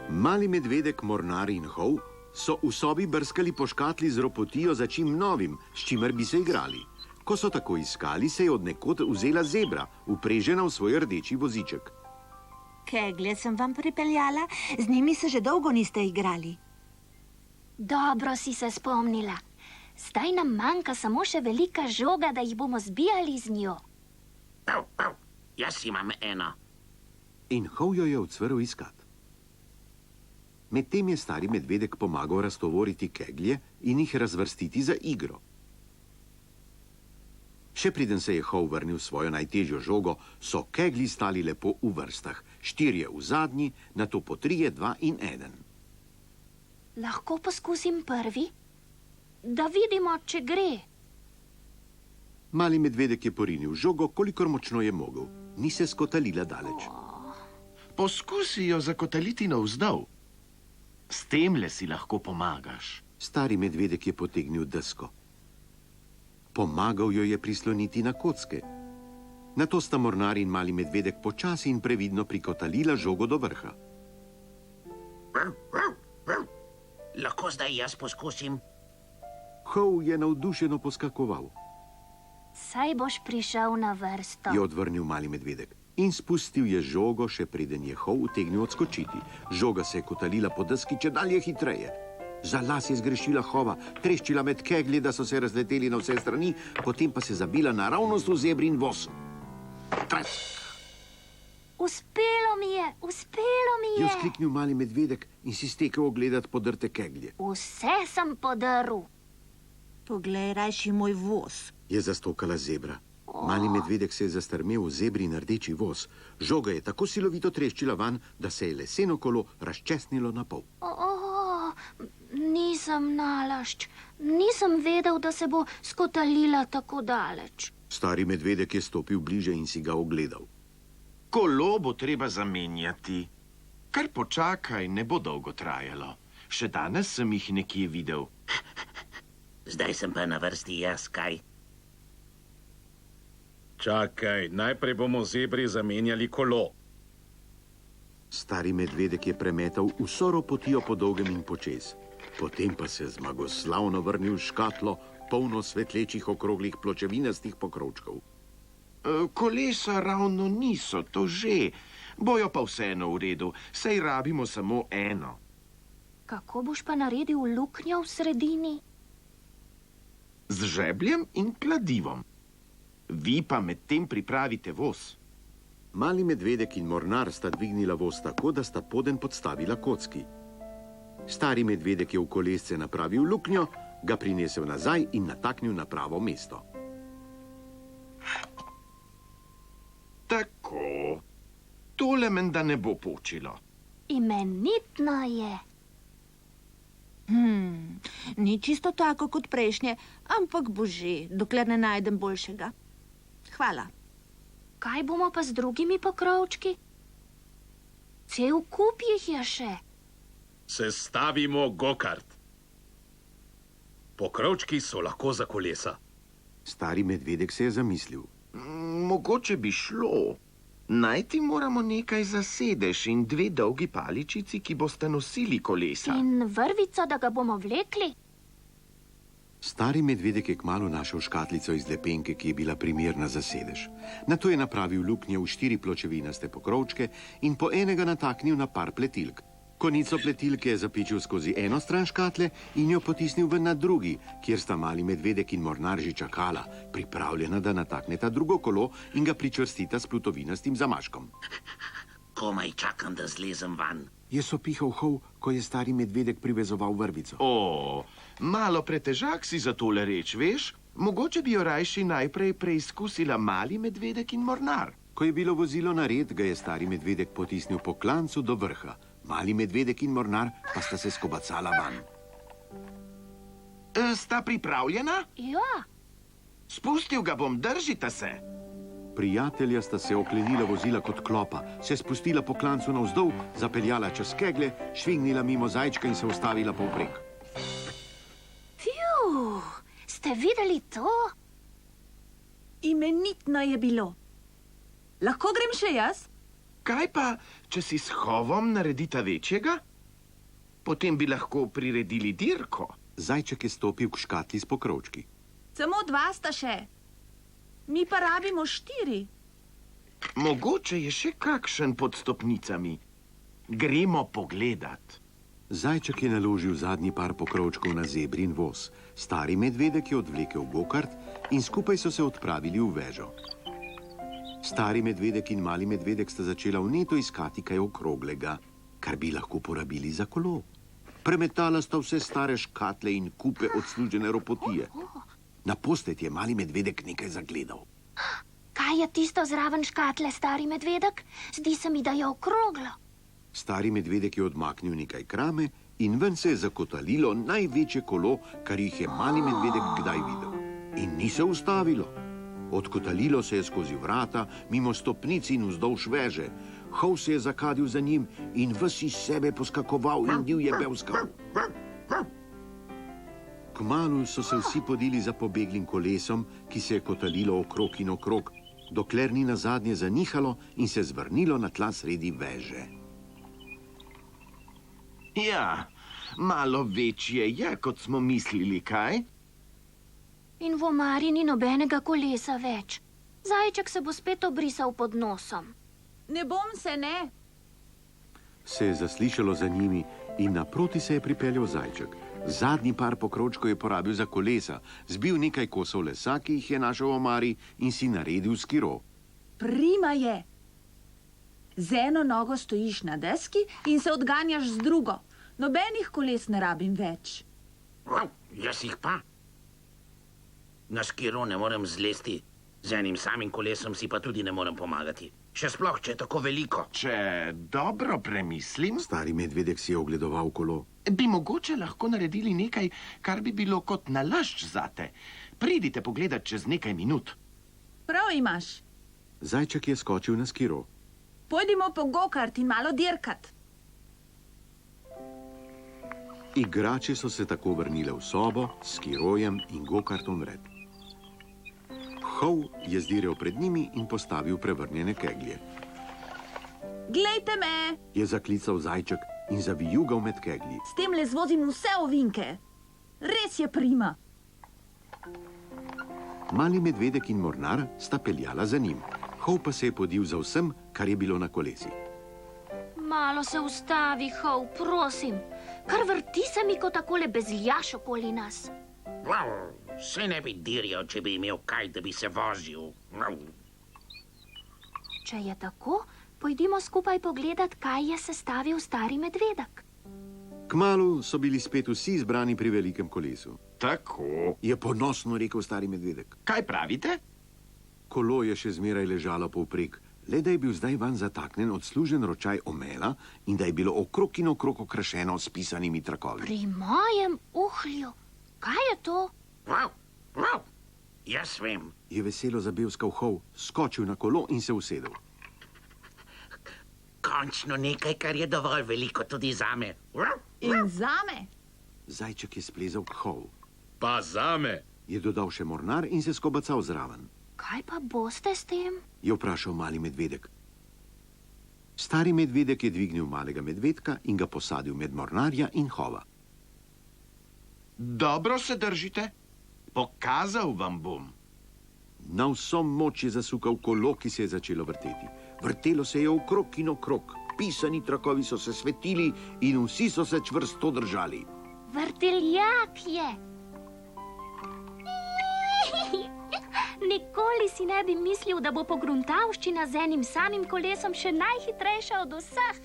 Mali medvedek, mornar in hov so v sobi brskali po škatli z ropotijo za čim novim, s čimer bi se igrali. Ko so tako iskali, se je od nekod vzela zebra, uprežena v svoj rdeči voziček. Keglje sem vam pripeljala, z njimi se že dolgo niste igrali. Dobro si se spomnila. Zdaj nam manjka samo še velika žoga, da jih bomo zbijali z njo. Pav, pav, jaz imam eno. In hov jo je odsvrl iskat. Medtem je stari medvedek pomagal raztovoriti keglje in jih razvrstiti za igro. Še preden se je hov vrnil svojo najtežjo žogo, so kegli stali lepo v vrstah. 4 v zadnji, nato po 3, 2 in 1. Lahko poskusim prvi? Da vidimo, če gre. Mali medvedek je porinil žogo, kolikor močno je mogel. Ni se skotalila daleč. Poskusi jo zakotaliti navzdol. S temle si lahko pomagaš. Stari medvedek je potegnil desko. Pomagal jo je prisloniti na kocke. Nato sta mornar in mali medvedek počasi in previdno prikotalila žogo do vrha. Lahko zdaj jaz poskusim? Hov je navdušeno poskakoval. Saj boš prišel na vrsto. Je odvrnil mali medvedek. In spustil je žogo, še preden je hov utegnil odskočiti. Žoga se je kotalila po deski čedalje hitreje. Za las je zgrešila hova, treščila med keglje, da so se razleteli na vse strani, potem pa se zabila naravnost v zebrin voz. Trask! Uspelo mi je, uspelo mi je! Je vzkliknil mali medvedek in si stekel ogledat podrte keglje. Vse sem podrl. Poglej, rajši moj voz. Je zastokala zebra. Mali medvedek se je zastrmel v zebrin rdeči voz. Žoga je tako silovito treščila van, da se je leseno kolo razčesnilo na pol. Nisem nalašč. Nisem vedel, da se bo skotalila tako daleč. Stari medvedek je stopil bliže in si ga ogledal. Kolo bo treba zamenjati. Kar počakaj, ne bo dolgo trajalo. Še danes sem jih nekje videl. Zdaj sem pa na vrsti jaz, kaj? Čakaj, najprej bomo zebri zamenjali kolo. Stari medvedek je premetal vso ropotijo po dolgem in počez. Potem pa se zmagoslavno vrnil škatlo, polno svetlečih okroglih pločevinastih pokrovčkov. Kolesa ravno niso, to že. Bojo pa vseeno v redu, saj rabimo samo eno. Kako boš pa naredil luknjo v sredini? Z žebljem in kladivom. Vi pa medtem pripravite voz. Mali medvedek in mornar sta dvignila voz tako, da sta poden podstavila kocki. Stari medvedek je v kolesce napravil luknjo, ga prinesel nazaj in nataknil na pravo mesto. Tako. Tole menda ne bo počilo. Imenitno je. Ni čisto tako kot prejšnje, ampak bo že, dokler ne najdem boljšega. Hvala. Kaj bomo pa z drugimi pokrovčki? Cel kup jih je še. Sestavimo gokart. Pokrovčki so lahko za kolesa. Stari medvedek se je zamislil. Mogoče bi šlo. Najti moramo nekaj za sedež in 2 dolgi paličici, ki boste nosili kolesa. In vrvico, da ga bomo vlekli? Stari medvedek je kmalu našel škatlico iz lepenke, ki je bila primerna za sedež. Nato je napravil luknje v 4 pločevinaste pokrovčke in po enega nataknil na par pletilk. Konico pletilke je zapičil skozi eno stran škatle in jo potisnil ven na drugi, kjer sta mali medvedek in mornar že čakala, pripravljena, da natakneta drugo kolo in ga pričvrstita s plutovinastim zamaškom. Komaj čakam, da zlezem van. Je sopihal hov, ko je stari medvedek privezoval vrvico. Malo pretežak si za tole reč, veš? Mogoče bi jo rajši najprej preizkusila mali medvedek in mornar. Ko je bilo vozilo nared, ga je stari medvedek potisnil po klancu do vrha. Mali medvedek in mornar pa sta se skobacala van. Sta pripravljena? Ja. Spustil ga bom, držite se. Prijatelja sta se oklenila vozila kot klopa, se spustila po klancu navzdol, zapeljala čez keglje, švignila mimo zajčka in se ustavila povprek. Fju, ste videli to? Imenitno je bilo. Lahko grem še jaz? Kaj pa, če si s hovom naredita večjega? Potem bi lahko priredili dirko. Zajček je stopil k škatli s pokrovčki. Samo 2 sta še. Mi pa rabimo 4. Mogoče je še kakšen pod stopnicami. Gremo pogledat. Zajček je naložil zadnji par pokrovčkov na zebrin voz. Stari medvedek je odvlekel gokart in skupaj so se odpravili v vežo. Stari medvedek in mali medvedek sta začela vneto iskati kaj okroglega, kar bi lahko porabili za kolo. Premetala sta vse stare škatle in kupe odslužene ropotije. Naposled je mali medvedek nekaj zagledal. Kaj je tisto zraven škatle, stari medvedek? Zdi se mi, da je okroglo. Stari medvedek je odmaknil nekaj krame in ven se je zakotalilo največje kolo, kar jih je mali medvedek kdaj videl. In ni se ustavilo. Odkotalilo se je skozi vrata, mimo stopnic in vzdolž veže. Hov se je zakadil za njim in ves iz sebe poskakoval in divje bevskal. Kmalu so se vsi podili za pobeglim kolesom, ki se je kotalilo okrog in okrog, dokler ni nazadnje zanihalo in se zvrnilo na tla sredi veže. Ja, malo večje je, kot smo mislili, kaj? In v omari ni nobenega kolesa več. Zajček se bo spet obrisal pod nosom. Ne bom se, ne. Se je zaslišalo za njimi in naproti se je pripeljal zajček. Zadnji par pokrovčkov je porabil za kolesa, zbil nekaj kosov lesa, ki jih je našel v omari in si naredil skiro. Prima je. Z eno nogo stojiš na deski in se odganjaš z drugo. Nobenih koles ne rabim več. Jaz jih pa. Na skiro ne morem zlesti, z enim samim kolesom si pa tudi ne morem pomagati. Še sploh, če je tako veliko. Če dobro premislim, Stari medvedek si je ogledoval kolo. bi mogoče lahko naredili nekaj, kar bi bilo kot nalašč zate. Pridite pogledat čez nekaj minut. Prav imaš. Zajček je skočil na skiro. Pojdimo po gokart in malo dirkat. Igrače so se tako vrnile v sobo s skirojem in gokartom vred. Hov je zdirel pred njimi in postavil prevrnjene keglje. Glejte me, Je zaklical zajček in zavijugal med keglji. s tem le zvozim vse ovinke. Res je prima. Mali medvedek in mornar sta peljala za njim. Hov pa se je podil za vsem, kar je bilo na kolesi. Malo se ustavi, Hov, prosim. Kar vrti se mi kot takole bezljaš okoli nas. Se ne bi dirjal, če bi imel kaj, da bi se vozil. Če je tako, pojdimo skupaj pogledat, kaj je sestavil stari medvedek. Kmalu so bili spet vsi zbrani pri velikem kolesu. Tako. Je ponosno rekel stari medvedek. Kaj pravite? Kolo je še zmeraj ležalo povprek, le da je bil zdaj van zataknen odslužen ročaj omela in da je bilo okrog in okrog okrašeno s pisanimi trakovi. Pri mojem uhlju. Kaj je to? Jaz vem. Je veselo zabevskal Hov, skočil na kolo in se usedel. Končno nekaj, kar je dovolj veliko tudi zame. In zame. Zajček je splezal k Hovu. Pa zame. Je dodal še mornar in se skobacal zraven. Kaj pa boste s tem? Je vprašal mali medvedek. Stari medvedek je dvignil malega medvedka in ga posadil med mornarja in Hova. Dobro se držite. Pokazal vam bom. Na vso moč je zasukal kolo, ki se je začelo vrteti. Vrtelo se je okrog in okrog. Pisani trakovi so se svetili in vsi so se čvrsto držali. Vrteljak je. Nikoli si ne bi mislil, da bo pogruntavščina z enim samim kolesom še najhitrejša od vseh.